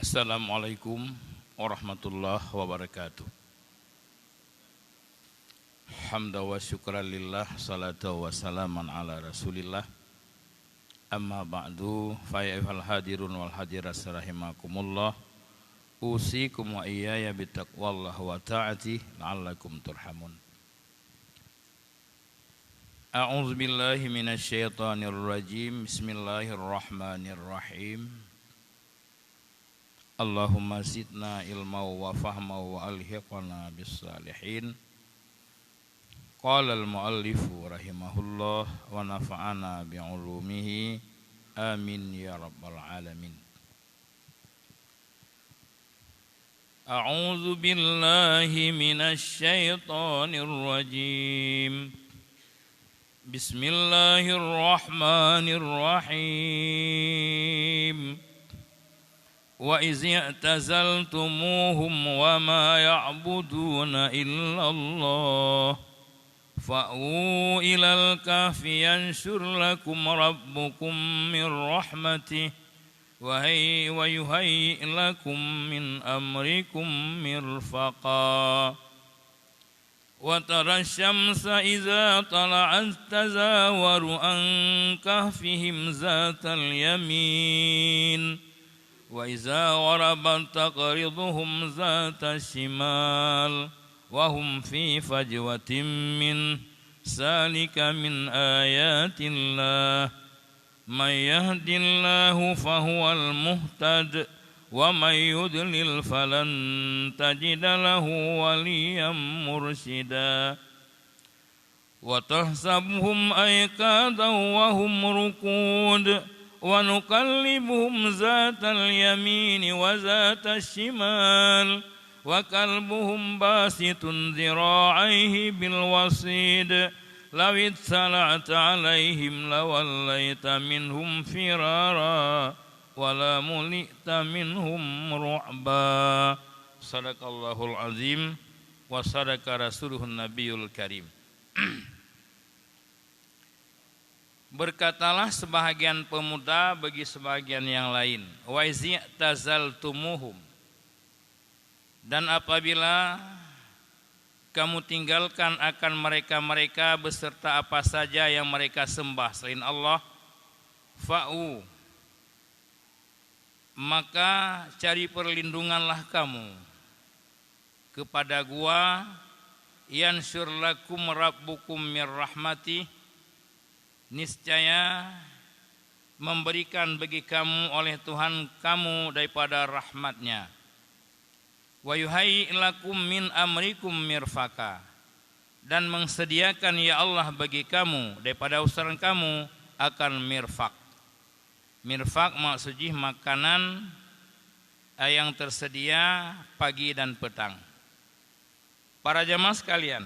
Assalamualaikum warahmatullahi wabarakatuh. Hamda wa syukran lillah, salatu wa salaman ala rasulillah. Amma ba'du, fa ya ayyuhal hadirun wal hadirat rahimakumullah. Usikum wa iyaya bittaqwallah wa ta'ati la'allakum turhamun. A'udzu billahi minasy syaithanir rajim. Bismillahirrahmanirrahim. Allahumma zidna ilma wa fahma wa alhiqna bis salihin. Qala al-muallifu rahimahullah wa nafa'ana bi'ulumihi amin ya rabbal alamin. A'udzu billahi minasy syaithanir rajim. Bismillahirrahmanirrahim. Wa iz i'tazaltumuhum wa ma ya'buduna illallah fa'u ilal kahfi yanshur lakum rabbukum min rahmatih wa yuhayyi lakum min amrikum mirfaqa wa tara syamsa idza tala'at tazawaru an kahfihim zatal yamin wa iza warabat taqriduhum zata shimal wa hum fi fajwatin min salika min ayatillah may yahdillahu fahuwal muhtad wa may yudlil falan tajida lahu waliyan mursyida wa tahsabuhum ayqadan wa hum ruqud wa nuqallibuhum zatal yamini wa zatal shimal wa kalbuhum basitun dhira'aihi bil wasid law ittala'ta 'alaihim lawallaita minhum firara wa la mulita minhum ru'ba. Sadaqallahul azim wa sadaqa rasuluhun nabiyul karim. Berkatalah sebahagian pemuda bagi sebahagian yang lain, wa izi tazaltumuhum, dan apabila kamu tinggalkan akan mereka-mereka beserta apa saja yang mereka sembah selain Allah, fa'u, maka cari perlindunganlah kamu kepada gua, yansyur lakum rabbukum mir rahmatih, niscaya memberikan bagi kamu oleh Tuhan kamu daripada rahmatnya. Wa yuhayyi lakum min amrikum mirfaqa, dan mengsediakan ya Allah bagi kamu daripada urusan kamu akan mirfaq. Mirfaq maksudnya makanan yang tersedia pagi dan petang. Para jamaah sekalian,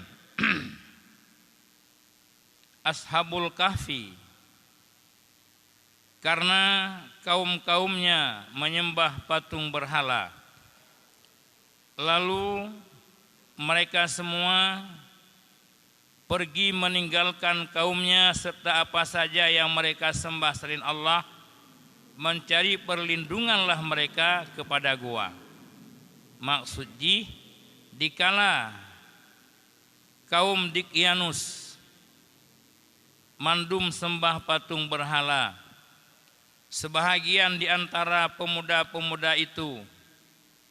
Ashabul Kahfi, karena kaum-kaumnya menyembah patung berhala, lalu mereka semua pergi meninggalkan kaumnya serta apa saja yang mereka sembah selain Allah, mencari perlindunganlah mereka kepada gua. Maksudnya dikala kaum Dikyanus mandum sembah patung berhala, sebahagian di antara pemuda-pemuda itu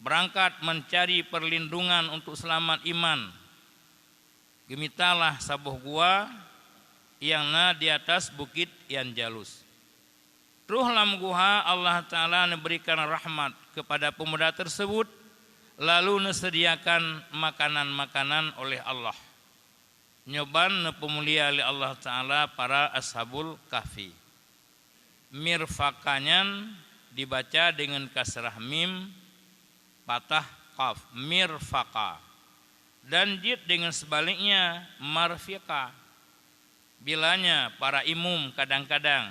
berangkat mencari perlindungan untuk selamat iman. Gemitalah sabuh gua yang di atas bukit Yanjalus. Ruh lam guha Allah Ta'ala memberikan rahmat kepada pemuda tersebut, lalu nesediakan makanan-makanan oleh Allah. Nyoban pemulia oleh Allah Ta'ala para Ashabul Kahfi. Mirfakanyan dibaca dengan kasrah mim, patah qaf, mirfaqa. Dan jid dengan sebaliknya marfiqa. Bilanya para imum kadang-kadang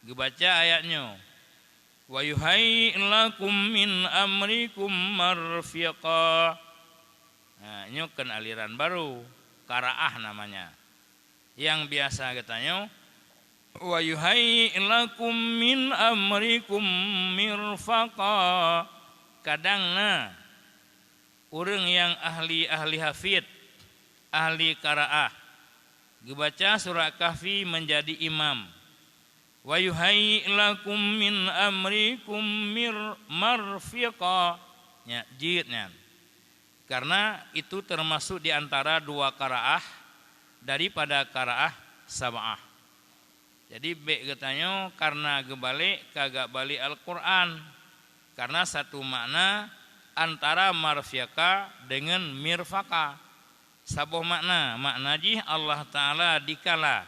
dibaca ayatnya wa yuhayyi lakum min amrikum marfiqa. Nah, ini kan aliran baru, qaraah namanya. Yang biasa katanya wa yuhayyi lakum min amrikum mirfaqa, kadangna urang yang ahli hafid, ahli qiraah dibaca surah Kahfi menjadi imam. Wa yuhayyi lakum min amrikum marfiqa, nya jidnya. Karena itu termasuk di antara dua qiraah daripada qiraah sab'ah. Jadi be getanyo karena gebalik kagak balik Al-Qur'an. Karena satu makna antara marfiqa dengan mirfaqa. Sabuh makna jih Allah Ta'ala dikala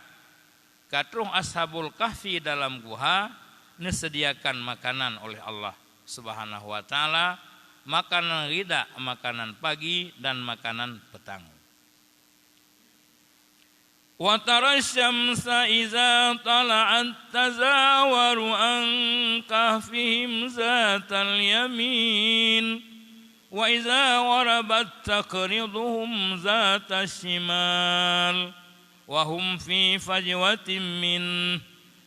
katruh ashabul kahfi dalam guha disediakan makanan oleh Allah Subhanahu wa Ta'ala, makanan ghida, makanan pagi dan makanan petang. Wa tara syamsa iza tala'at tazawaru an kahfihim zatal yamin wa iza warabat taqriduhum zata shimal wa hum fi fajwatin min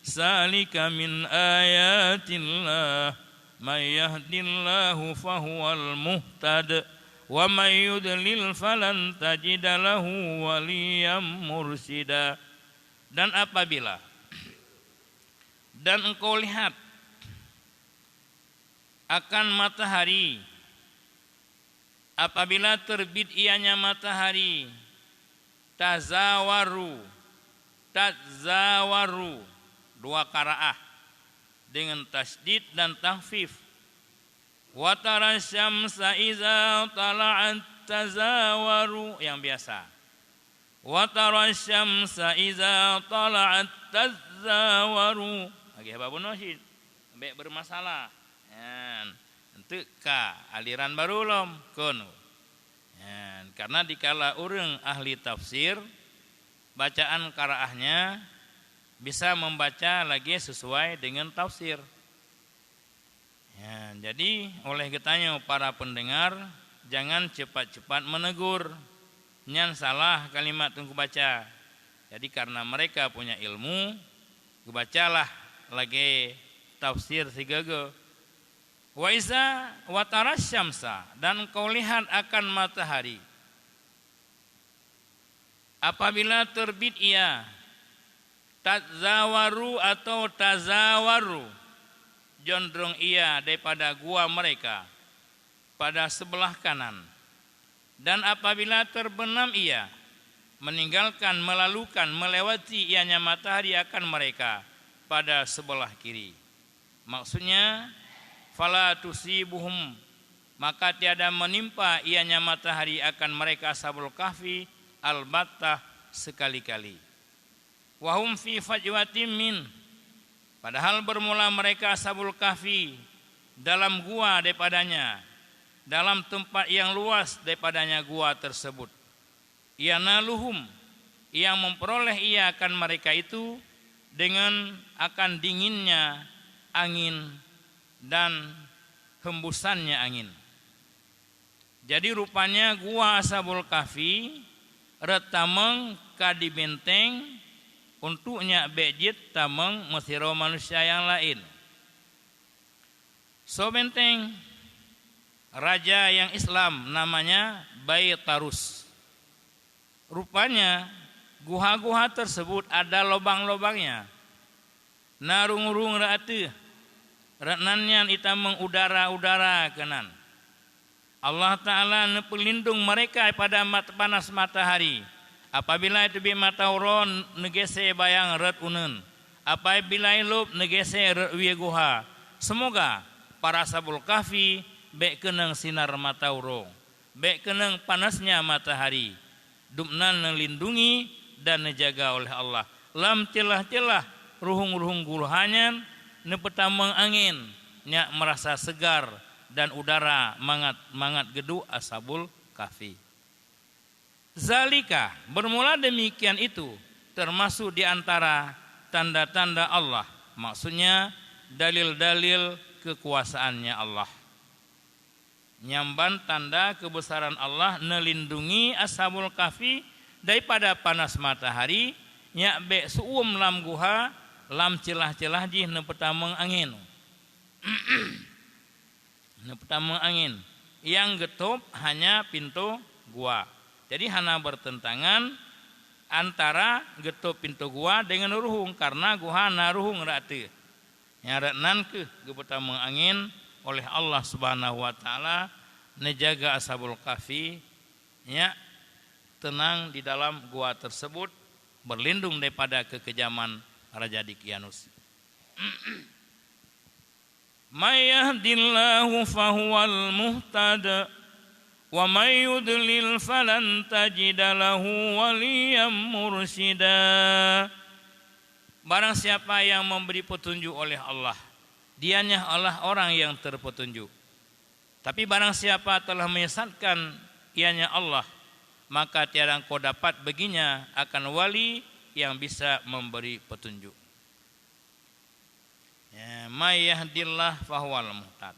salika min ayatillah may yahdillahu fahuwal muhtad wa may yudlil falan tajida lahu waliyam mursida. Dan apabila dan engkau lihat akan matahari, apabila terbit ianya matahari, tazawaru, dua qiraah dengan tasdid dan takhfif. Wa tara syamsa iza tala'at tazawaru, yang biasa. Wa tara syamsa iza tala'at tazawaru. Lagi apa bunosid? Sampai bermasalah. Untuk aliran baru lom kono. Karena dikala urang ahli tafsir, bacaan qiraahnya bisa membaca lagi sesuai dengan tafsir. Jadi oleh getanya para pendengar jangan cepat-cepat menegur, nyan salah kalimat tunggu baca. Jadi karena mereka punya ilmu, bacalah lagi tafsir sigaga. Wa iza wa taras syamsa, dan kau lihat akan matahari apabila terbit ia, tazawaru atau tazawaru, jondrong ia daripada gua mereka pada sebelah kanan, dan apabila terbenam ia, meninggalkan, melalukan, melewati ianya matahari akan mereka pada sebelah kiri. Maksudnya fala tusibuhum, maka tiada menimpa ianya matahari akan mereka ashabul kahfi albattah sekali-kali. Wahum fi fajwatin min, padahal bermula mereka ashabul kahfi dalam gua daripadanya, dalam tempat yang luas daripadanya gua tersebut. Yanaluhum, yang memperoleh ia akan mereka itu dengan akan dinginnya angin dan hembusannya angin. Jadi rupanya gua ashabul kahfi retameng kadi benteng untuknya bejit tameng mesiro manusia yang lain. So benteng raja yang Islam namanya Baitarus. Rupanya guha-guha tersebut ada lobang-lobangnya. Narung-rung ratu renannya ita mengudara-udara kenan. Allah Ta'ala pelindung mereka pada panas matahari. Apabila itu bi matauron negese bayang red unen. Apabila ilub negese red wiyeguha. Semoga para ashabul kahfi bek keneng sinar matauro, bek keneng panasnya matahari, dumnan melindungi dan dijaga oleh Allah. Lam celah-celah ruhung-ruhung guluhanyan nepetameng angin, nyak merasa segar dan udara mangat gedu ashabul kahfi. Zalika, bermula demikian itu termasuk di antara tanda-tanda Allah, maksudnya dalil-dalil kekuasaannya Allah. Nyamban tanda kebesaran Allah melindungi ashabul kahfi daripada panas matahari, nyak be suum lam guha lam celah-celah jih nepetameng angin. Nu pertama angin. Yang getop hanya pintu gua. Jadi hana bertentangan antara getop pintu gua dengan ruhung karena gua hana ruhung ratu. Nyaratnan ke pertama angin oleh Allah Subhanahu wa taala nejaga ashabul kahfi nya tenang di dalam gua tersebut berlindung daripada kekejaman Raja Dikyanus. May yahdillahu fahuwal muhtad wa may yudlil falan tajida lahu waliyan mursyida. Barang siapa yang memberi petunjuk oleh Allah, dianya Allah orang yang terpetunjuk. Tapi barang siapa telah menyesatkan ianya Allah, maka tiada engkau dapat baginya akan wali yang bisa memberi petunjuk. Ya, may yahdillah fahuwal muhtad.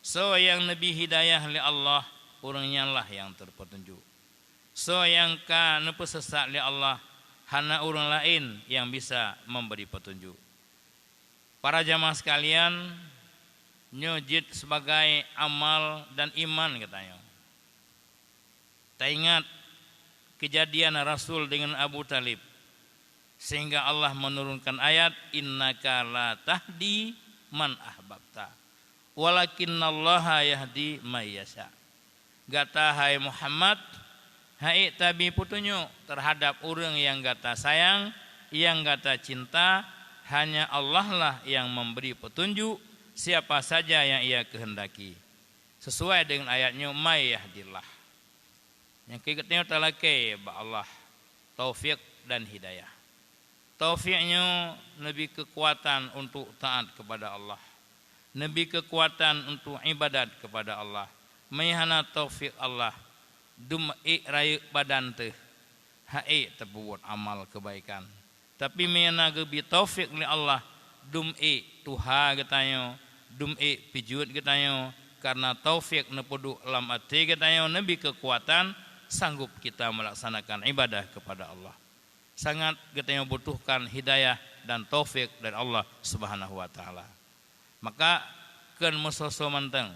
So yang nabi hidayah li Allah, orangnya lah yang terpetunjuk. So yang ka nepesesat li Allah, hana orang lain yang bisa memberi petunjuk. Para jamaah sekalian, nyujud sebagai amal dan iman katanya. Tak ingat kejadian Rasul dengan Abu Talib sehingga Allah menurunkan ayat innaka la tahdi man ahbabta walakinnallaha yahdi may yasha. Gata hai Muhammad, hai tabi petunjuk terhadap orang yang gata sayang, yang gata cinta, hanya Allah lah yang memberi petunjuk siapa saja yang ia kehendaki. Sesuai dengan ayatnya may yahdillah. Yang ketiga talake ba Allah taufik dan hidayah. Taufiknya lebih kekuatan untuk taat kepada Allah, lebih kekuatan untuk ibadat kepada Allah. Mayhana taufik Allah dum rayu badan teh hae terbuat amal kebaikan. Tapi mayhana gebi taufik li Allah dum tuha getanyo dum pijut getanyo karena taufik nepudu lam ati getanyo lebih kekuatan sanggup kita melaksanakan ibadah kepada Allah. Sangat kita butuhkan hidayah dan taufik dari Allah Subhanahu wa taala. Maka keun musoso manteng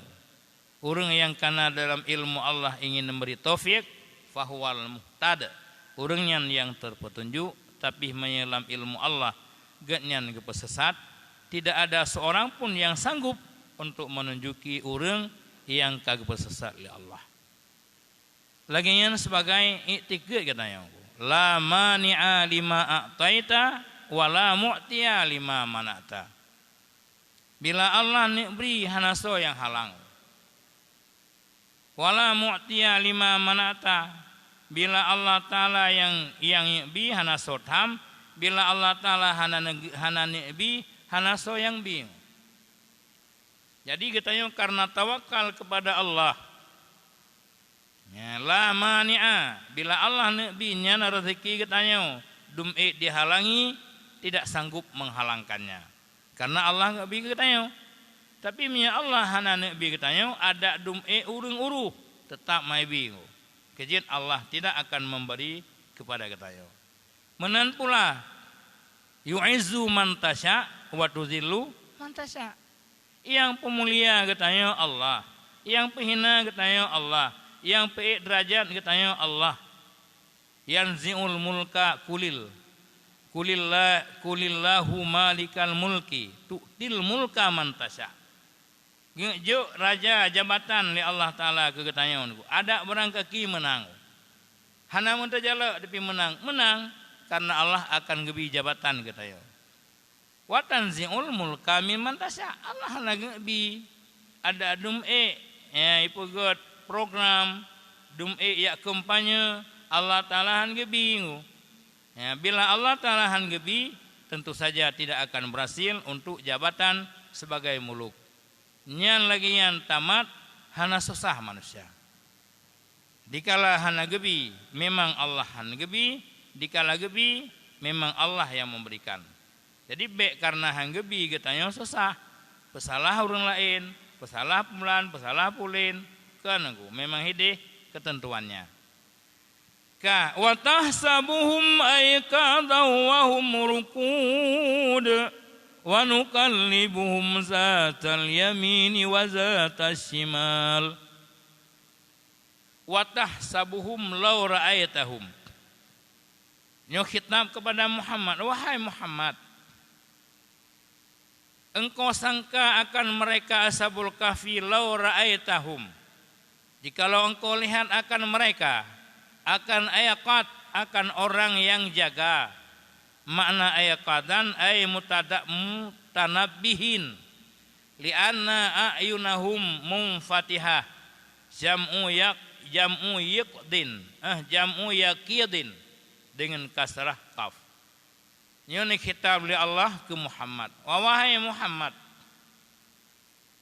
urang yang kana dalam ilmu Allah ingin memberi taufik fahuwal muhtad. Urang yang terpetunjuk tapi menyelam ilmu Allah gatnyan kepesesat, tidak ada seorang pun yang sanggup untuk menunjuki urang yang kagepesesat oleh Allah. Laginya sebagai iktiqad katanya. La mani'a lima a'taita wa la mu'tiya lima mana'ta. Bila Allah beri hanaso yang halang. Wa la mu'tiya lima mana'ta. Bila Allah Ta'ala yang bi hanaso tham, bila Allah Ta'ala hana bi hanaso yang bi. Jadi katanya karena tawakal kepada Allah. Ya, la mani'a bila Allah nabinya rezeki katanya dum'i dihalangi tidak sanggup menghalangkannya karena Allah enggak bi katanya. Tapi minya Allah hana nabi katanya ada dum'i urung-uruh tetap mai bi. Kejit Allah tidak akan memberi kepada katanya. Menan pula yu'izzu man tasya wa tuzillu man tasya. Yang pemulia katanya Allah, yang penghina katanya Allah, yang peik derajat katanya Allah. Yanzi'ul mulka kulillahu malikal mulki tu'til mulka man tasya. Jo raja jabatan li Allah Taala ke katanya ada barang kaki menang. Hana mun tajala tapi menang karena Allah akan gebi jabatan katanya. Wa tanzi'ul mulka mimman tasya. Allah lagi ada dum'e ya ipugot program dum'e ya kampanye Allah Ta'ala han gebi. Ya, bila Allah Ta'ala han gebi tentu saja tidak akan berhasil untuk jabatan sebagai muluk. Nyan lagi yang tamat hana susah manusia. Dikala hana gebi memang Allah han gebi, dikala gebi memang Allah yang memberikan. Jadi karena han gebi katanya susah. Pesalah orang lain, pesalah pemulan, pesalah pulin. Kan aku memang hidih ketentuannya. Ka wa tahsabuhum ayqadha wa hum ruqud wa nuqallibuhum zatal yamini wa zatas shimal wa tahsabuhum law ra'aitahum. Nyo khitab kepada Muhammad, wahai Muhammad, engkau sangka akan mereka ashabul kahfi law ra'aitahum, jikalau engkau lihat akan mereka, akan ayaqat, akan orang yang jaga. Makna ayaqadan ay mutanabbihin lianna a'yunahum munfatihah jam'u yaqidin dengan kasrah qaf. Ini khitab li Allah ke Muhammad. Wahai Muhammad,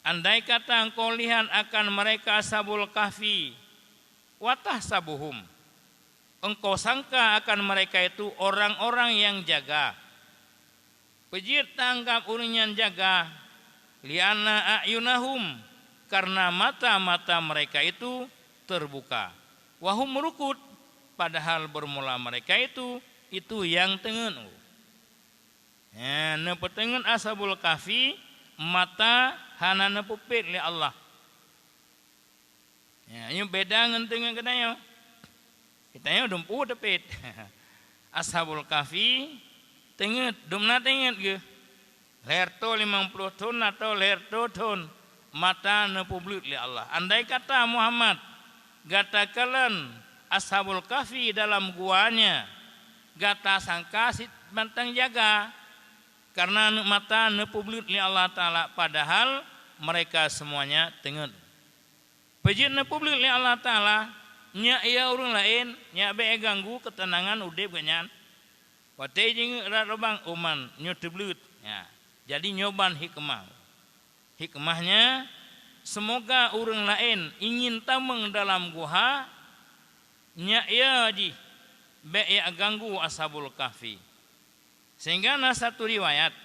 andai kata engkau lihat akan mereka ashabul kahfi, watahsabuhum, engkau sangka akan mereka itu orang-orang yang jaga. Pejir tanggap urunyan jaga, liana a'yunahum, karena mata-mata mereka itu terbuka. Wahum rukut, padahal bermula mereka itu yang tengen. Nepetengen ashabul kahfi, mata hana nepupit li Allah. Ini beda dengan tengen katanya. Kitanya dumpu depit. Ashabul kahfi tengen, dumna tengen ke. Lerto 50 ton atau lerto ton, mata nepupit li Allah. Andai kata Muhammad gatakan ashabul kahfi dalam guanya, gata sangka si bantang jaga, karena mata nepublik li Allah Ta'ala, padahal mereka semuanya tengen. Pejit nepublik li Allah Ta'ala, nya ia orang lain, nya be ganggu ketenangan udip ganyan. Watai jeung robang uman nyu teblut. Ya. Jadi nyoban hikmah. Hikmahnya semoga orang lain ingin tameng dalam guha, nya ia ji be ia ganggu ashabul kahfi. Sehingga satu riwayat,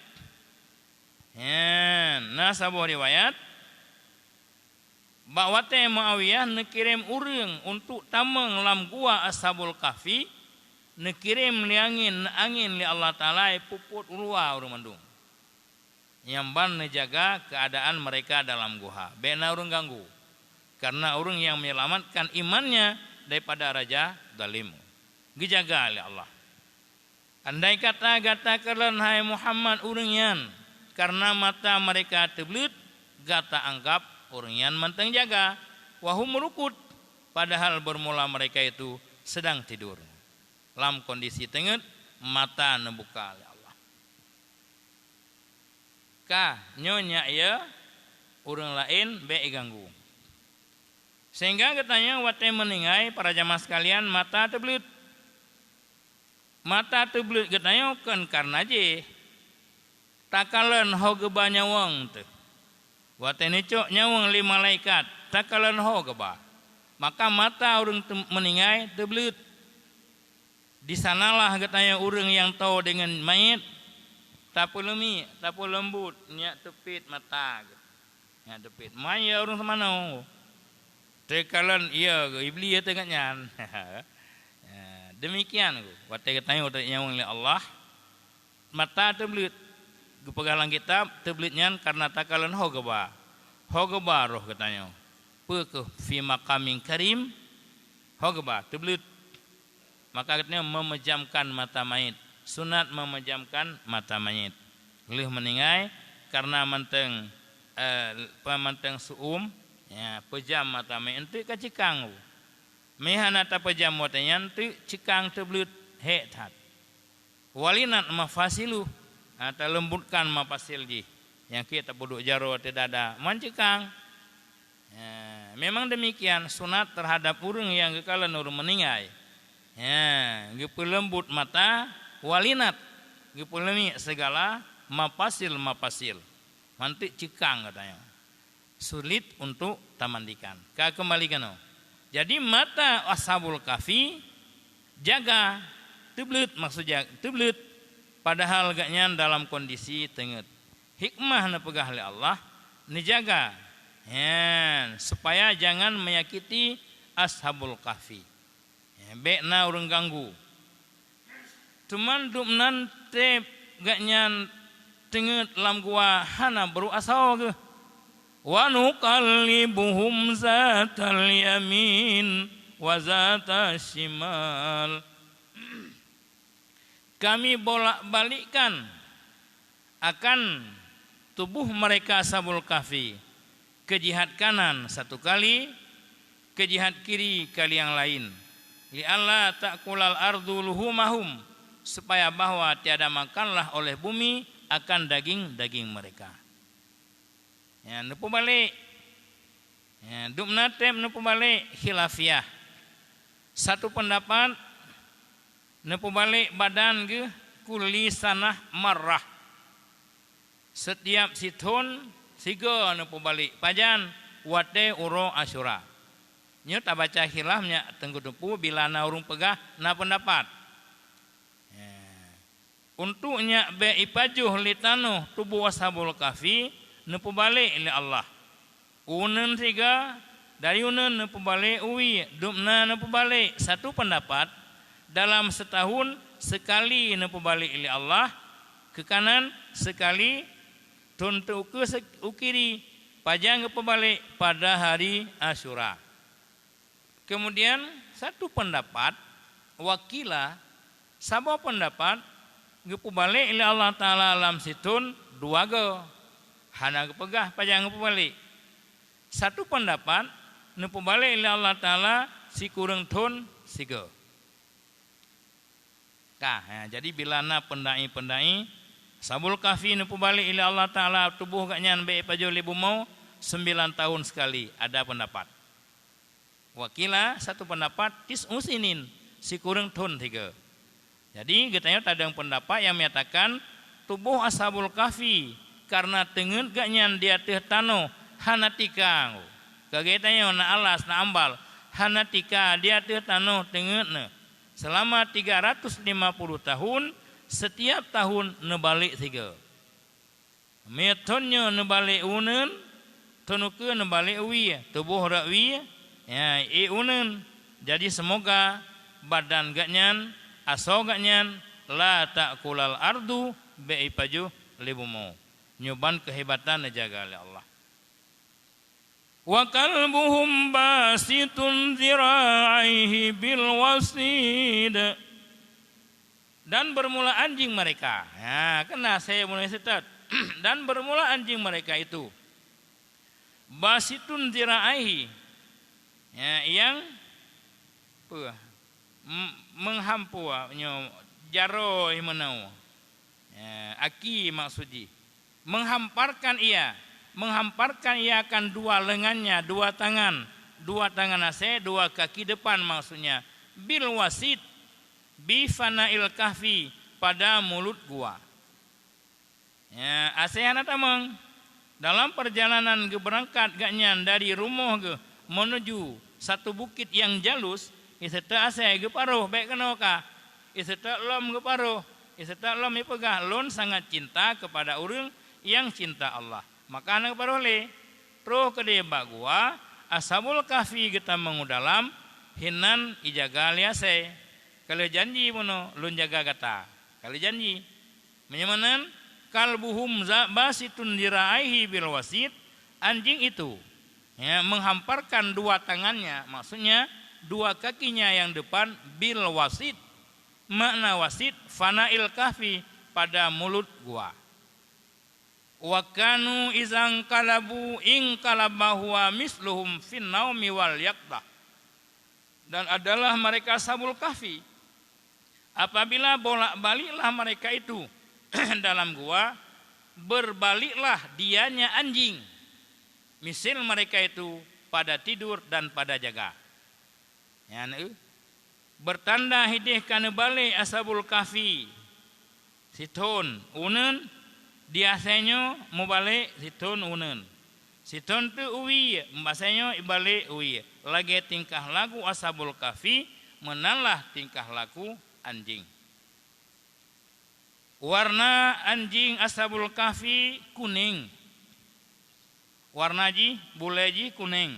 sebuah riwayat, bahwa Muawiyah nekirim urang untuk tameng lam gua ashabul kahfi, nekirim angin li Allah Ta'ala puput ulua urang mandung. Nyamban nejaga keadaan mereka dalam gua, bena urang ganggu, karena urang yang menyelamatkan imannya daripada raja zalim. Dijaga oleh Allah. Andai kata katakan hai Muhammad urangyan, karena mata mereka teblut, gata anggap urangyan menteng jaga, wahum rukut, padahal bermula mereka itu sedang tidur. Dalam kondisi tenget, mata nebuka oleh Allah. Nyonya ya, urang lain be ganggu. Sehingga katanya wate meningai para jamaah sekalian, mata teblut. Mata teblut katanya kan karena je takalan hogeba nyawang teh. Wate nicok nyawang li malaikat takalan hogeba. Maka mata orang meningai teblut. Di sanalah katanya orang yang tahu dengan mayit tapu lemi, tapu lembut, nya tepit mata. Nya tepit. Maya orang semana. Tekalan iya iblis teh nyan. Demikian wate katanya wate nyawang li Allah, mata teblit gepegalang kitab teblitnya karena takalan hogeba roh katanya peuh fi maqamin karim hogeba teblit, maka katanya memejamkan mata mayit, sunat memejamkan mata mayit. Leuh meningai karena menteng suum ya pejam mata mayit teu kacikang. Mehana ta pejam watanyan tu cikang teblut tat. Walinat mafasilu ata lembutkan mafasil ji. Yang kita buduk jaro te dada mancikang. Ya, memang demikian sunat terhadap urang yang gekalan urang meningai. Ya, geu lembut mata walinat geu lemi segala mafasil. Manti cikang katanya. Sulit untuk tamandikan. Ka kembalikan. Jadi mata ashabul kahfi jaga teblut, maksudnya teblut, padahal gaknya dalam kondisi tenget. Hikmah na pegah oleh Allah dijaga supaya jangan menyakiti ashabul kahfi. Bekna urang ganggu. Cuman dumnan te gaknya tenget lam gua hana baru asal ke wa nuqallibuhum zatal yamin wa zatal shimal. Kami bolak-balikkan akan tubuh mereka Ashabul Kahfi ke jihad kanan satu kali, ke jihad kiri kali yang lain. Li'alla ta'kulal ardu luhumahum, supaya bahwa tiada makanlah oleh bumi akan daging-daging mereka. Ya, nupu balik. Ya, dubna tem nupu balik khilafiyah. Satu pendapat nupu balik badan ke kulli sanah marrah. Setiap situn siga nupu balik pajan wate uro asyura. Nyo tak baca khilafnya tengku dupu bila na urung pegah na pendapat. Untuknya be ipajuh litano tubuh Ashabul Kahfi nupu balik oleh Allah. Unen tiga dari unen nupu balik uwi dubna nupu balik. Satu pendapat dalam setahun sekali nupu balik oleh Allah ke kanan sekali tuntuk ke kiri pajang ke balik pada hari Asyura. Kemudian satu pendapat wakila sabah pendapat gepu balik oleh Allah Ta'ala alam situn dua go hana kepegah pajang gepu balik. Satu pendapat nupu balik oleh Allah Ta'ala si kurang tun sigo. Jadi bila na pendai Ashabul Kahfi nupu balik oleh Allah Ta'ala tubuh gaknya be pajo libu mau 9 tahun sekali ada pendapat. Wakila satu pendapat tis'usinin si kurang tun 3. Jadi katanya tadang pendapat yang menyatakan tubuh Ashabul Kahfi karena tengen gaknya dia teh tano hanatika. Kagetanya na alas na ambal hanatika dia teh tano tengen selama 350 tahun setiap tahun nebalik 3. Metonnya nebalik unen tonuke nebalik wi tubuh rakwi ya unen. Jadi semoga badan gaknyan aso gaknyan la ta'kulal ardu be ipaju libumu. Nyoban kehebatan jaga oleh Allah. Wa kalbuhum basitun zira'ihi bil wasid. Dan bermula anjing mereka. Ya, kena saya mulai setat. Dan bermula anjing mereka itu basitun zira'ihi. Ya, yang menghampu jaro himanau. Ya, aki maksudi. Menghamparkan ia akan dua lengannya, dua tangan ase, dua kaki depan maksudnya. Bil wasid bi fanail kahfi pada mulut gua. Ya, asehan tamang dalam perjalanan ke berangkat gaknya dari rumah ke menuju satu bukit yang jalus, iseta ase ke paruh baik kenoka. Iseta lom ke paruh, iseta lom ipegah lon sangat cinta kepada orang yang cinta Allah. Maka anak parole roh kede bagua Ashabul Kahfi kita mengudalam hinan ijaga liase. Kalau janji mono lun jaga kata. Kalau janji menyamanan kalbuhum basitun diraihi bil wasid, anjing itu ya, menghamparkan dua tangannya, maksudnya dua kakinya yang depan bil wasid. Makna wasid fanail kahfi pada mulut gua. Wa kanu izang kalabu ing kalabahwa misluhum fin naumi wal yaqdah. Dan adalah mereka Ashabul Kahfi apabila bolak-baliklah mereka itu dalam gua, berbaliklah dianya anjing. Misal mereka itu pada tidur dan pada jaga. Ya, bertanda hidih kana balik Ashabul Kahfi. Situn unen biasanya mau balik situn unen. Situn tu uwi, biasanya balik uwi. Lagi tingkah laku Ashabul Kahfi menalah tingkah laku anjing. Warna anjing Ashabul Kahfi kuning. Warna ji bule ji kuning.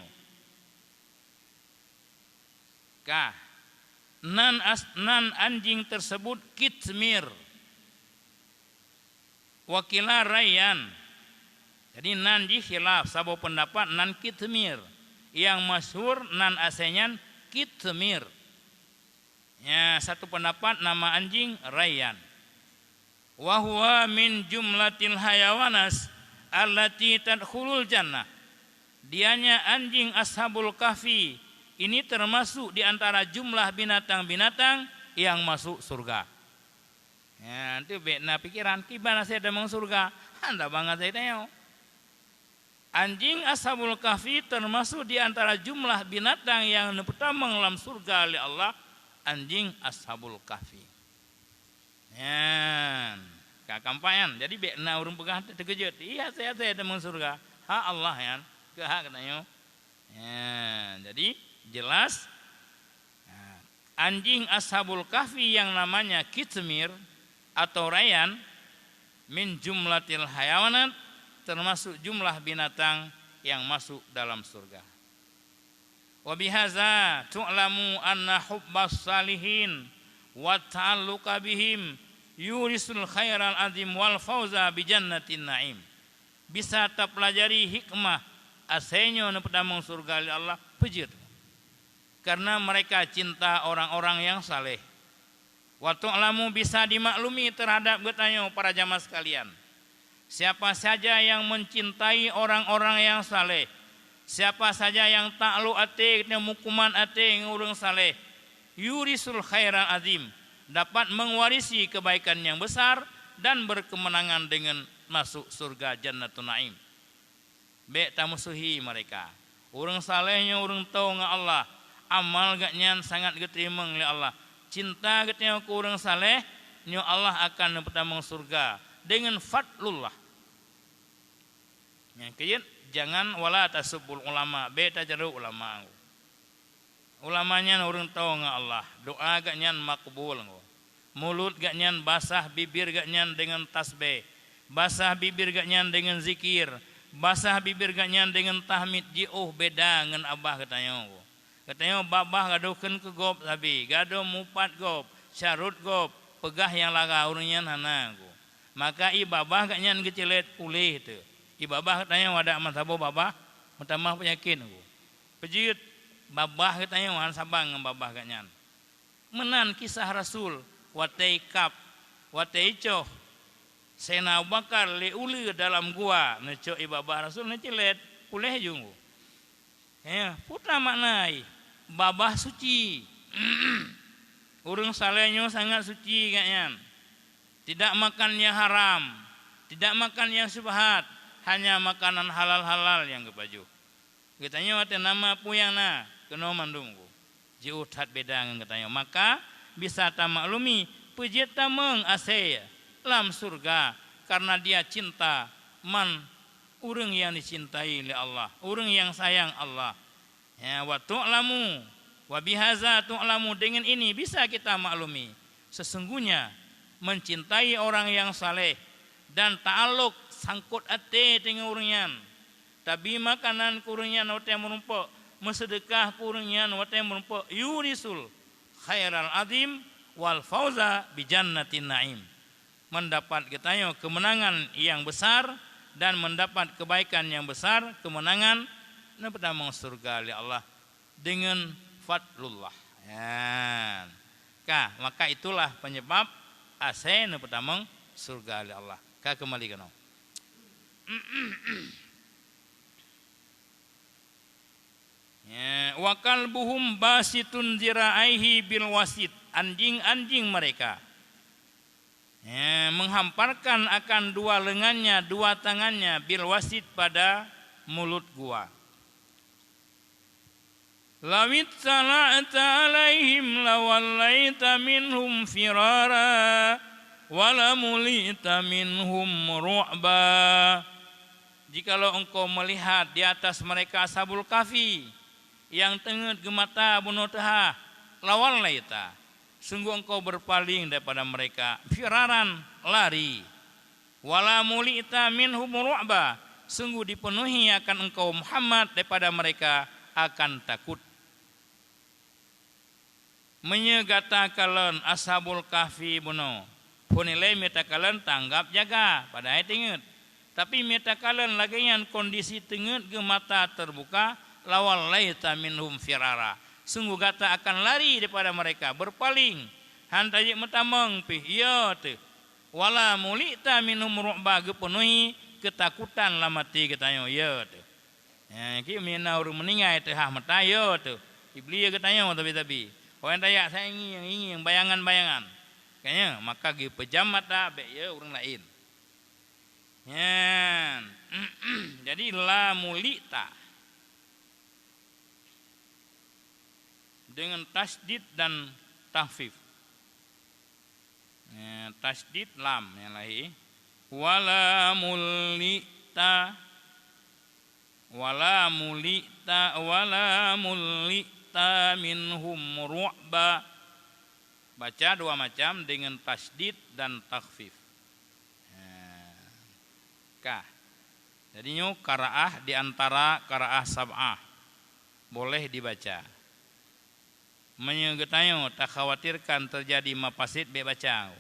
Nan anjing tersebut kitmir. Wakila Rayyan. Jadi nan ji khilaf sabo pendapat nan Kitmir. Yang masyhur nan asenyan Kitmir. Ya, satu pendapat nama anjing Rayyan. Wa huwa min jumlatil hayawanas allati tadkhulul jannah. Dianya anjing Ashabul Kahfi ini termasuk di antara jumlah binatang-binatang yang masuk surga. Ya, nanti bena pikiran gimana saya ada masuk surga? Anda banget saya tahu. Anjing Ashabul Kahfi termasuk di antara jumlah binatang yang pertama dalam surga oleh Allah, anjing Ashabul Kahfi. Ya, kakampayan. Jadi bena urang pegah terkejut. Iya saya ada masuk surga. Ha Allah ya. Hak katanya. Ya, jadi jelas anjing Ashabul Kahfi yang namanya Kitmir atau Rayyan min jumlatil hayawanat termasuk jumlah binatang yang masuk dalam surga. Wa bihaza tu'lamu anna hubbas salihin wa ta'alluqa bihim yurisul khairal azim wal fauza bi jannatin naim. Bisa terpelajari hikmah asenyo na pertama surga oleh Allah pejut. Karena mereka cinta orang-orang yang saleh. Waktu alamu bisa dimaklumi terhadap getanyo para jamaah sekalian. Siapa saja yang mencintai orang-orang yang saleh, siapa saja yang takluk ate mukuman ate ngurung saleh, yurisul khairal azim, dapat mewarisi kebaikan yang besar dan berkemenangan dengan masuk surga Jannatun Naim. Bek tamusuhi mereka. Urang salehnya urang tahu ngan Allah. Amal gatnya sangat diterima oleh Allah. Cinta gatnya ke urang saleh, nyo Allah akan pertama surga dengan fadlullah. Yang kemudian jangan wala tasubul ulama, bek tajaru ulama. Ulamanya urang tahu ngan Allah. Doa gatnya makbul. Mulut gatnya basah, bibir gatnya dengan tasbih. Basah bibir gatnya dengan zikir. Basah bibir gatnya dengan tahmid jiuh beda dengan abah katanya. Katanya babah gadokeun ke gop sabi, gado mupat gop, syarut gop, pegah yang laga urunyan hana go. Maka i babah gatnya gecilet pulih teu. I babah katanya wadah masabo babah, mutamah penyakit go. Pejit babah katanya wan sabang ngam babah gatnya. Menan kisah Rasul watei kap, watei coh. Sena Abu Bakar leuli dalam gua neco ibabah Rasul necilet pulih jungu. Ya, putra maknai babah suci. Urang salehnya sangat suci kayaknya. Tidak makan yang haram, tidak makan yang syubhat, hanya makanan halal-halal yang kepaju. Katanya wate nama puyangna kena mandungku. Jiu tat beda dengan katanya. Maka bisa ta maklumi pejit tameng ase lam surga karena dia cinta man urang yang dicintai oleh Allah, urang yang sayang Allah. Ya, wa tu'lamu wa bihaza tu'lamu, dengan ini bisa kita maklumi sesungguhnya mencintai orang yang saleh dan ta'aluk sangkut ate dengan urangnya. Tapi makanan kurangnya wate merumpok, mesedekah kurangnya wate merumpok yurisul khairal azim wal fauza bi jannatin naim. Mendapat katanya kemenangan yang besar dan mendapat kebaikan yang besar, kemenangan dan pertama surga oleh Allah dengan fadlullah. Ya. Maka itulah penyebab asen pertama surga oleh Allah. Kembali kena. Ya, wa kalbuhum basitun zira'aihi bil wasit. Anjing-anjing mereka menghamparkan akan dua lengannya, dua tangannya bil wasit pada mulut gua. Lawit sala'ata alaihim lawallaita minhum firara walamulita minhum ru'ba. Jikalau engkau melihat di atas mereka Ashabul Kahfi yang tengah gemata bunuh tehah, lawallaita, sungguh engkau berpaling daripada mereka, firaran, lari. Wala mulita minhum ru'ba, sungguh dipenuhi akan engkau Muhammad daripada mereka akan takut. Menyegata kalon Ashabul Kahfi bunuh Hunilai metakalan tanggap jaga pada ayat inget. Tapi metakalan lagian kondisi tenget ke mata terbuka lawal laita minhum firara. Sungguh kata akan lari daripada mereka berpaling. Hantaje metamang pi iya teu. Wala mulita minhum ru'ba gepenuhi ketakutan lamati katanya iya teu. Ya ki mina urang meningai teu hah mata iya teu. Iblis katanya tapi. Orang tanya saya ingin bayangan-bayangan. Kayaknya maka ge pejam mata be ya urang lain. Ya. Jadi la mulita dengan tasdid dan tahfif. Ya, tasdid lam yang lain. Wala mulita minhum ru'ba. Baca dua macam dengan tasdid dan takhfif. Jadinya qiraah di antara qiraah sab'ah boleh dibaca. Menyegetanya tak khawatirkan terjadi mafasid be baca.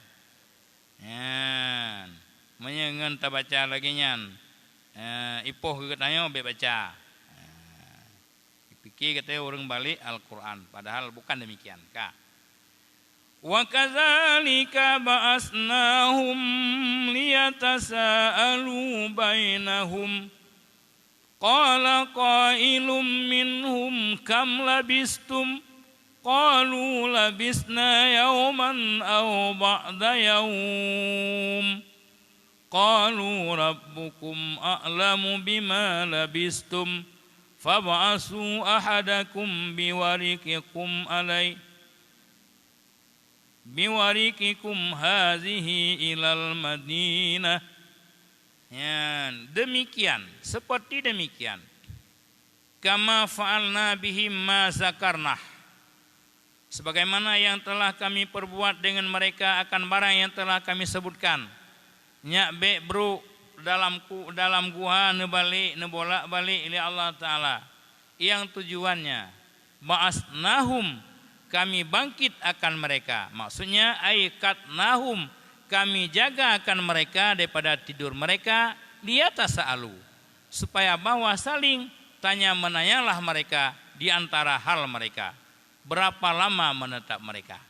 Menyengen tak baca lagi nyan. Ipoh katanya be baca. Pikir katanya orang balik Al-Quran, padahal bukan demikian. Wa kadzalika ba'asnahum liyatasaalu bainahum qala qailum minhum kam labistum qalu labisna yawman aw ba'da yawm qalu rabbukum a'lamu bima labistum fab'asu ahadakum biwarikikum hazihi ilal Madinah. Ya, demikian, seperti demikian. Kama fa'alna bihim ma zakarnah. Sebagaimana yang telah kami perbuat dengan mereka akan barang yang telah kami sebutkan. Nyak be bro dalam gua nebalik nebolak-balik oleh Allah Ta'ala. Yang tujuannya ba'asnahum, kami bangkit akan mereka. Maksudnya aikatnahum, kami jaga akan mereka daripada tidur mereka. Liyatasa'alu, supaya bahwa saling tanya menanyalah mereka di antara hal mereka. Berapa lama menetap mereka.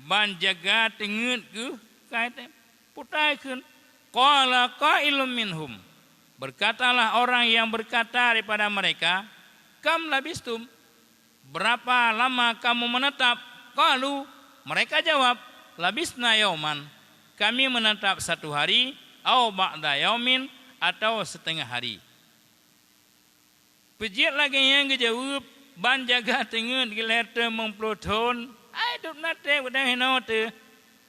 Ban jaga tenget ke kaitan putaikeun. Qala qailum minhum, berkatalah orang yang berkata daripada mereka, kam labistum, berapa lama kamu menetap? Qalu, mereka jawab, labisna yauman, kami menetap 1 hari, au ba'da yaumin, atau setengah hari. Pejit lagi yang jawab, ban jaga tengen giler memploton, hidup nate udah henote,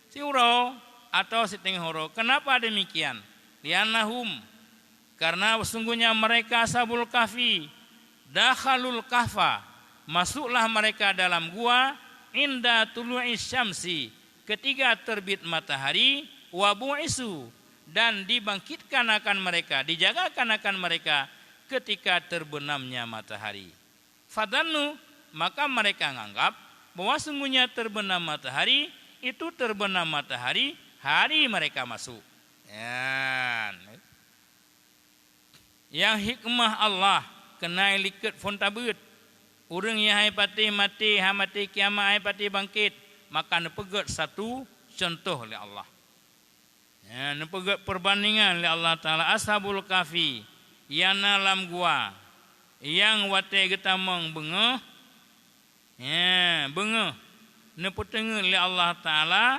siuro atau setengah horo. Kenapa demikian? Liannahum, karena sesungguhnya mereka ashabul kahfi, dakhalul kahfa, masuklah mereka dalam gua inda tulu'is syamsi, ketika terbit matahari, wa bu'isu, dan dibangkitkan akan mereka, dijagakan akan mereka ketika terbenamnya matahari. Fadannu, maka mereka menganggap bahwa sungguhnya terbenam matahari itu terbenam matahari hari mereka masuk. Yang hikmah Allah kena liket fontabut. Urang yang hai pati mati, ha mati kiamat hai pati bangkit, maka nepegat satu contoh oleh Allah. Nepegat perbandingan oleh Allah Ta'ala. Ashabul kahfi, yang dalam gua, yang wate getamang bengeh, bengeh, nepetengah oleh Allah Ta'ala,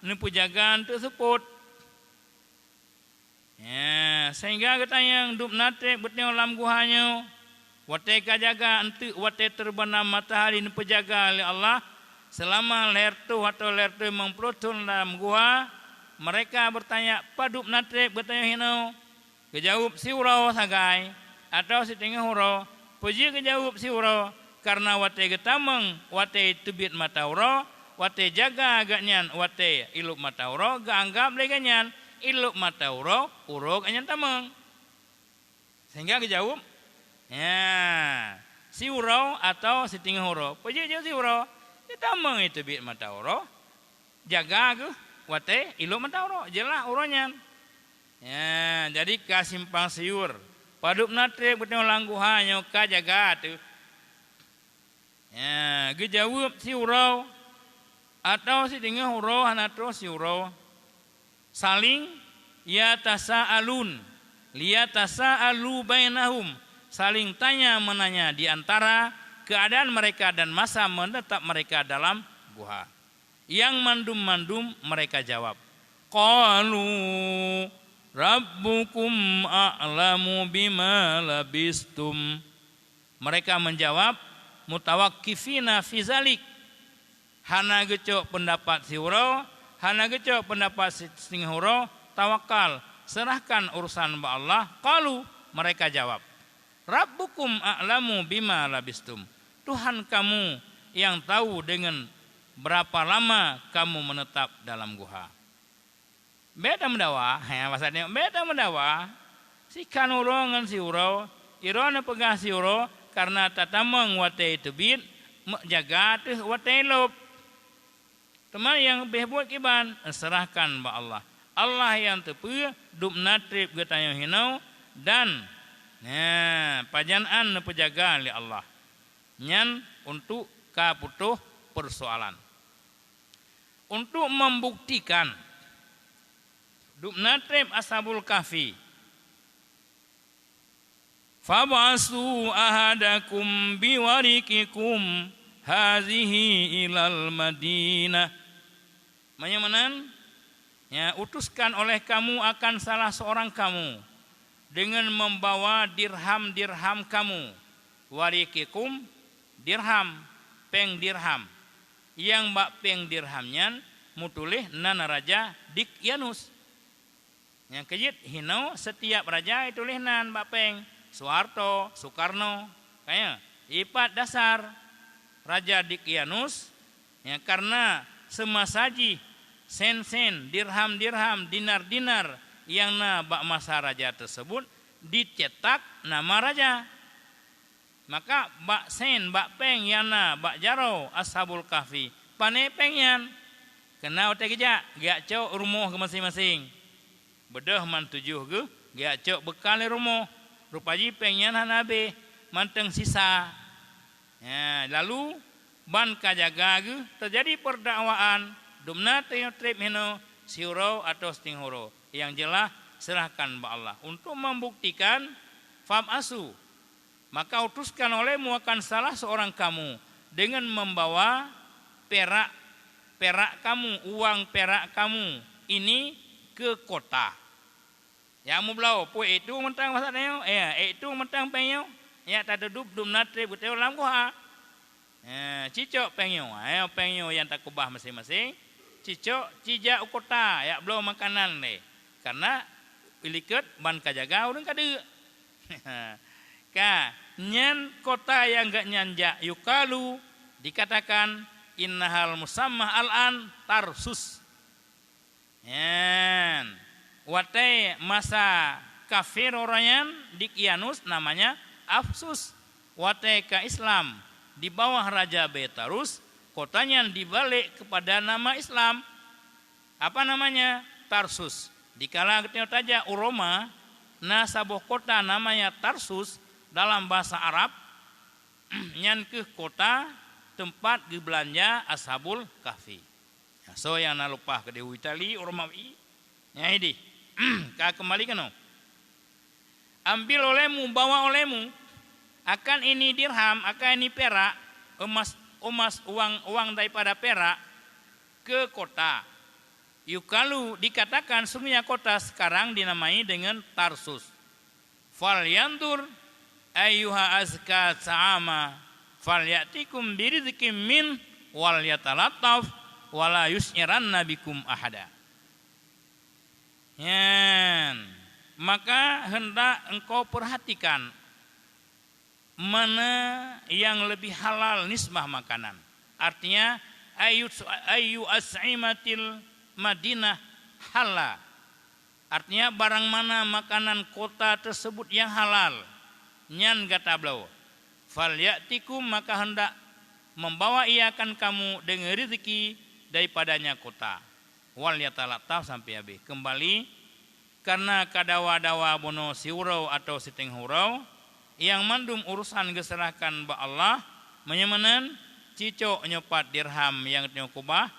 nepejagaan tersebut. Sehingga kita yang duk nate beteng dalam guanya, wate kajaga ente wate terbenam matahari nepejaga oleh Allah selama lertu atau lertu mempelotun dalam gua. Mereka bertanya, padup nate bertanya hino, kejawab si urau sagai atau si tengah urau, puji kejawab si urau karena wate getameng wate tebit mata urau, wate jaga agaknya wate iluk mata urau, ganggap leganyan iluk mata urau ganyan tameng. Sehingga kejawab si urau atau si tengah urau, puji si urau, ditameng itu tebit mata urau, jaga ke wate ilo mentauro jelah uronyan. Ya, jadi ka simpang siur. Padupna teh beteng langguha nyoka jaga tuh. Ya, ge jawab si urau atau si dengah urau hanatro si urau. Saling ya tasaalun, liya tasaalu bainahum. Saling tanya menanya di antara keadaan mereka dan masa menetap mereka dalam guha. Yang mandum-mandum mereka jawab, qalu rabbukum a'lamu bima labistum. Mereka menjawab mutawakkifina fi zalik. Hana gecok pendapat si urau, hana gecok pendapat si urau, tawakal, serahkan urusan ba Allah. Qalu, mereka jawab, rabbukum a'lamu bima labistum. Tuhan kamu yang tahu dengan berapa lama kamu menetap dalam guha. Beda mendawa, ya maksudnya beda mendawa. Si kanuro ngan si urau, irona pegah si urau karena tatamang wate tebit jaga tuh wate lop. Teman yang behbuat kiban serahkan ba Allah. Allah yang tepu dup natrib getayo hinau dan pajanaan pejaga li Allah. Nyan untuk kaputuh persoalan. Untuk membuktikan dubna trib ashabul kahfi. Fab'asu ahadakum biwarikikum hazihi ilal Madinah. Menyamanan ya, utuskan oleh kamu akan salah seorang kamu dengan membawa dirham-dirham kamu. Warikikum dirham, peng dirham. Yang bak peng dirhamnya mutulih nana raja Dikyanus. Yang kejit hinau setiap raja itulih nan bak peng. Soeharto, Soekarno, kayak ipat dasar raja Dikyanus. Ya, karena semasaji sen-sen, dirham-dirham, dinar-dinar yang na bak masa raja tersebut dicetak nama raja. Maka bak sen, bak peng yana, bak jaro ashabul kahfi pane pengyan kena otak geja gak cok rumah ke masing-masing bedah man tujuh ke gak cok bekal rumah rupaji pengyan hanabe manteng sisa ya, lalu ban kajaga ke terjadi perdakwaan dumna trip hino siurau atau stinghoro yang jelas serahkan ba Allah untuk membuktikan fab'asu. Maka utuskan olehmu akan salah seorang kamu dengan membawa perak kamu, uang perak kamu ini ke kota. Ya mu belau, pu itu mentang maksudnya, itu mentang penyo, ya tak duduk dum natri betul lam gua. Cicok penyo, penyo yang tak kubah masing-masing, cicok cijak kota, ya belau makanan deh. Karena iliket ban kajaga urang kade. Nyan kota yang gak nyanja yukalu dikatakan innahal musammah al-an Tarsus. Nyan watai masa kafir orayan Dikyanus namanya Afsus. Watai ke Islam di bawah Raja Betarus kotanya dibalik kepada nama Islam. Apa namanya? Tarsus. Dikala ketemu taja Uroma na sabuh kota namanya Tarsus. Dalam bahasa Arab nyan ke kota tempat dibelanja ashabul kahfi. Ya, so yang nalupah ke dewi Itali Romawi. Ya ini. Ka kembali kan? Ambil olehmu, bawa olehmu akan ini dirham, akan ini perak, emas uang daripada perak ke kota. Yukalu dikatakan sungguhnya kota sekarang dinamai dengan Tarsus. Fal yandur ayyuha azka ta'ama falyatikum birizqim min wal yatalattaf wala yus'iranna bikum ahada. Maka hendak engkau perhatikan mana yang lebih halal nisbah makanan. Artinya ayyu as'imatil Madinah halal. Artinya barang mana makanan kota tersebut yang halal. Nyan kata beliau, fal ya'tikum maka hendak membawa iakan kamu dengan rezeki daripadanya kota. Wal yatalataf sampai habis. Kembali karena kadawa-dawa bono si hurau atau si ting hurau yang mandum urusan geserahkan ba Allah menyemanan cicok nyopat dirham yang tengok kubah,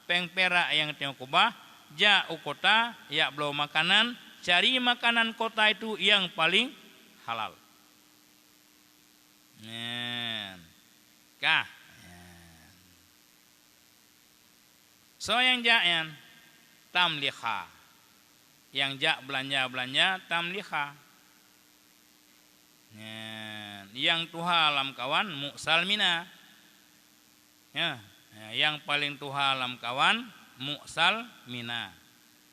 peng perak yang tengok kubah, ja ukota ya belau makanan, cari makanan kota itu yang paling halal. Kah. So yang ja tamliha. Yang ja belanja tamliha. Yang tuha lam kawan mu'sal mina. Yang paling tuha lam kawan mu'sal mina.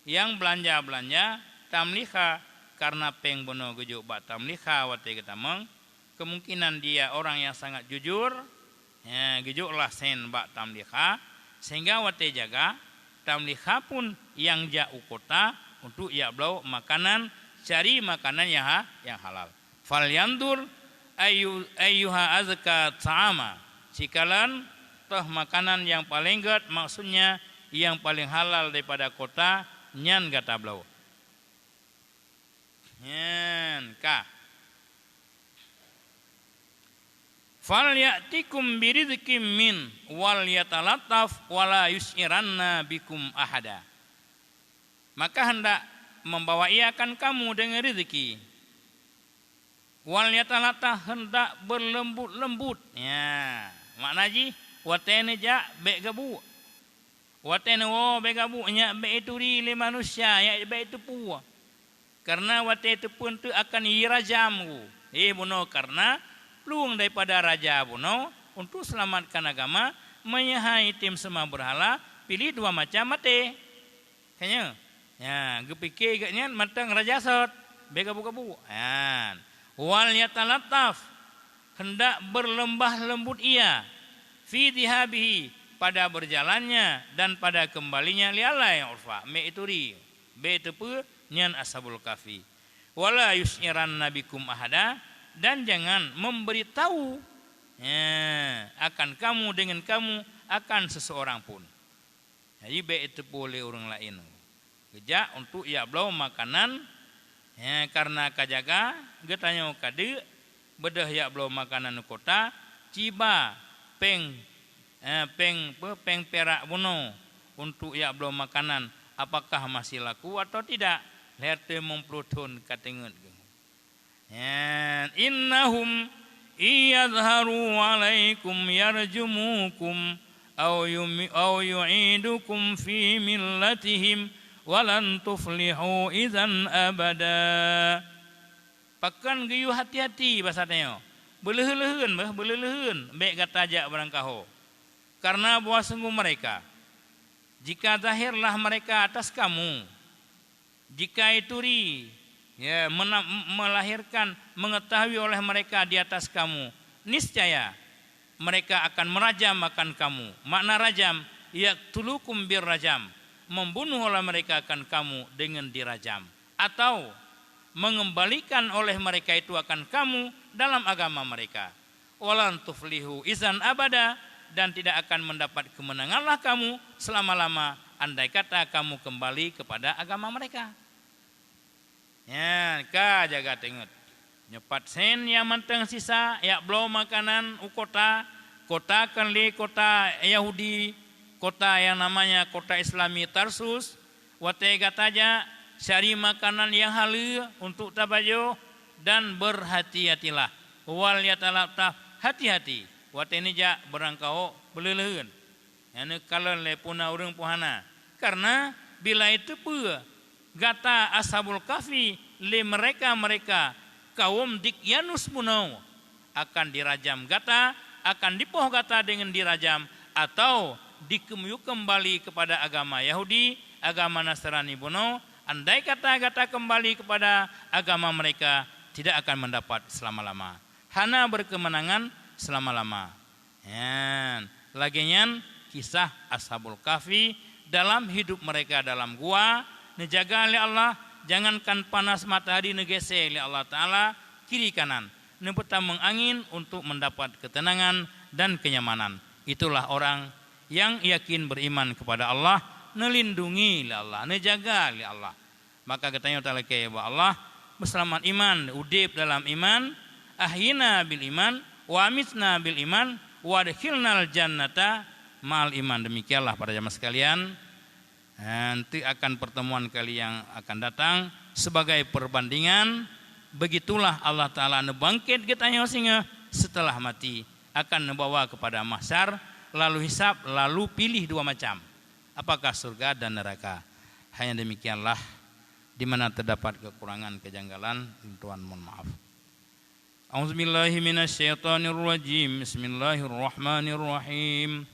Yang belanja tamliha karena peng bono gejuk ba tamliha wate kita meng kemungkinan dia orang yang sangat jujur gejuklah sen bak tamliha sehingga wate jaga tamliha pun yang jauh kota untuk ia belau makanan cari makanan yang halal. Fal yandur ayyuha azka ta'ama cikalan toh makanan yang paling gad maksudnya yang paling halal daripada kota nyan gata belau nyan kah. Fal ya'tikum birizqim min wal yatalattaf wala yus'iranna bikum ahada. Maka hendak membawa ia akan kamu dengan rezeki. Wal yatalattaf hendak berlembut-lembut. Ya, makna ji watene ja be gabu. Watene wo be gabu nya be itu ri le manusia ya be itu pu. Karena wate itu pun tu akan irajamku. Bono karena luang daripada raja buno untuk selamatkan agama menyahai tim semua berhala pilih dua macam mate kayaknya ya gepikir gaknya matang raja sot begabu-gabu wal yatalattaf hendak berlembah lembut ia fi dihabihi pada berjalannya dan pada kembalinya lialai urfa me ituri be tepu nyan ashabul kafi wala yus'iran nabikum ahada dan jangan memberitahu akan kamu dengan kamu akan seseorang pun. Jadi baik itu boleh orang lain. Gejak untuk ia belau makanan karena kajaga getanya kade bedah ia belau makanan kota ciba peng perak buno untuk ia belau makanan apakah masih laku atau tidak. Lihat memproton katengut. Innahum iyadharu alaikum yarjumukum aw yu'idukum fi millatihim walan tuflihu idzan abada. Pakan geyu hati-hati bahasanya. Beleuheun baik kata ajak barang kaho. Karena bahwa sungguh mereka jika zahirlah mereka atas kamu jika itu melahirkan mengetahui oleh mereka di atas kamu niscaya mereka akan merajam akan kamu. Makna rajam yaqtulukum birrajam membunuh oleh mereka akan kamu dengan dirajam atau mengembalikan oleh mereka itu akan kamu dalam agama mereka. Walan tuflihu izan abada dan tidak akan mendapat kemenanganlah kamu selama-lama andai kata kamu kembali kepada agama mereka. Ya, ka jaga tengok. Nyepat sen yang manteng sisa, ya belau makanan ukota, kota kali kota Yahudi, kota yang namanya kota Islami Tarsus, wate gataja cari makanan yang halal untuk tabajo dan berhati-hatilah. Wal yatalattaf hati-hati. Wate ni ja berangkau beleleun. Anu kalau le puna urang puhana. Karena bila itu pua gata ashabul kafi le mereka kaum Dikyanus punau akan dirajam gata akan dipoh gata dengan dirajam atau dikemyu kembali kepada agama Yahudi agama Nasrani punau andai kata gata kembali kepada agama mereka tidak akan mendapat selama-lama hana berkemenangan selama-lama. Lagian kisah ashabul kafi dalam hidup mereka dalam gua nejaga oleh Allah, jangankan panas matahari negese oleh Allah Ta'ala kiri kanan, nepeta mengangin untuk mendapat ketenangan dan kenyamanan. Itulah orang yang yakin beriman kepada Allah, nelindungi li Allah, nejaga li Allah. Maka katanya ta'ala kaya Allah berselamat iman, udip dalam iman, ahyina bil iman, wa amitna bil iman, wa adkhilnal jannata mal iman. Demikianlah para jamaah sekalian, nanti akan pertemuan kali yang akan datang sebagai perbandingan. Begitulah Allah Ta'ala nebangkit kita singa setelah mati, akan membawa kepada mahsyar, lalu hisab, lalu pilih dua macam, apakah surga dan neraka. Hanya demikianlah, di mana terdapat kekurangan, kejanggalan, Tuhan mohon maaf. A'udzubillahi minasyaitonirrajim. Bismillahirrahmanirrahim.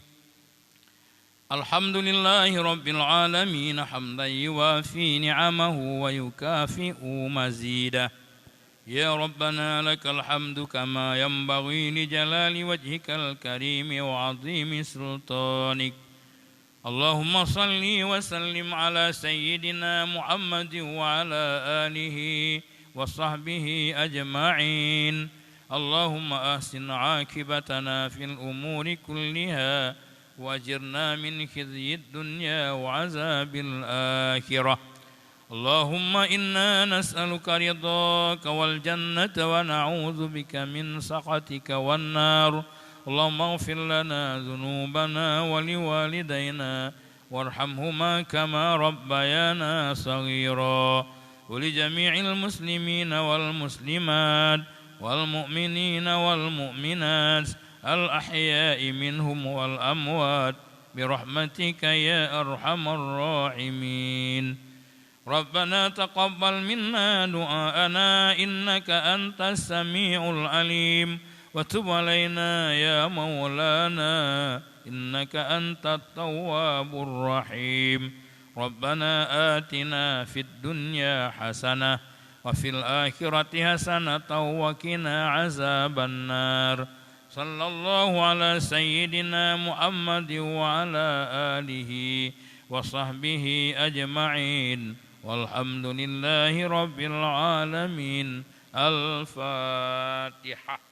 Alhamdulillahi rabbil alamin hamdan yuwafi ni'amahu wa yukafi'u mazidah. Ya Rabbana lakal hamdu kama yanbaghi li jalali wajhikal karim wa 'azimi sultanik. Allahumma salli wa sallim ala sayyidina Muhammad wa ala alihi wa sahbihi ajma'in. Allahumma ahsin 'aqibatana fil umuri kulliha wajirna min khizyid dunya wa 'azabil akhirah. Allahumma inna nas'aluka ridhaka wal jannata wa na'udzu bika min sakhatika wan nar. Allahumma ighfir lana dhunubana wa liwalidayna warhamhuma kama rabbayana saghira. Wa li jami'il muslimina wal muslimat wal mu'minina wal mu'minat al ahya'i minhum wal amwat bi rahmatika ya arhamar rahimin. Rabbana taqabbal minna du'aana innaka antas sami'ul alim wa tub alaina ya maulana innaka antat tawwabur rahim. Rabbana atina fid dunya hasanah wa fil akhirati hasanatan wa qina azaban nar. Sallallahu ala sayyidina Muhammad wa ala alihi wa sahbihi ajma'in. Walhamdulillahi rabbil alamin. Al-Fatihah.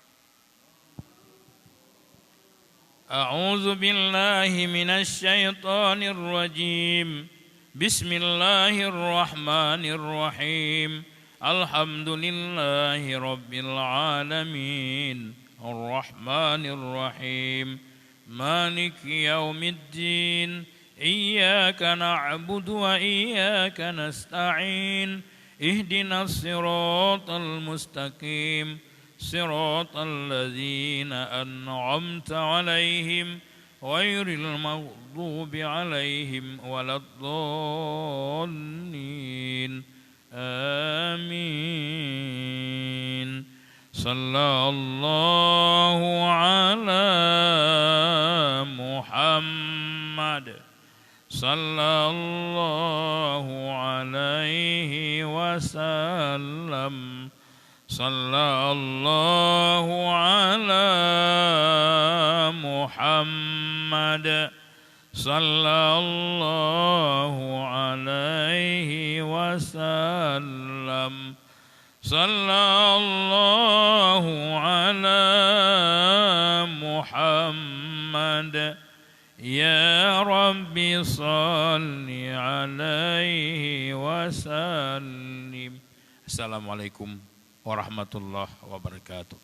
A'udzu billahi minasy syaithanir rajim. Bismillahirrahmanirrahim. Alhamdulillahi rabbil alamin. Ar-Rahmanir Rahim. Maliki yaumiddin. Iyyaka na'budu wa iyyaka nasta'in. Ihdinas siratal mustaqim. Siratal ladzina an'amta 'alaihim ghairil maghdubi 'alaihim waladdallin. Amin. Sallallahu ala Muhammad. Sallallahu alaihi wasallam. Sallallahu ala Muhammad. Sallallahu alaihi wasallam. Sallallahu ala Muhammad. Ya Rabbi salli alaihi wasallim. Assalamualaikum warahmatullahi wabarakatuh.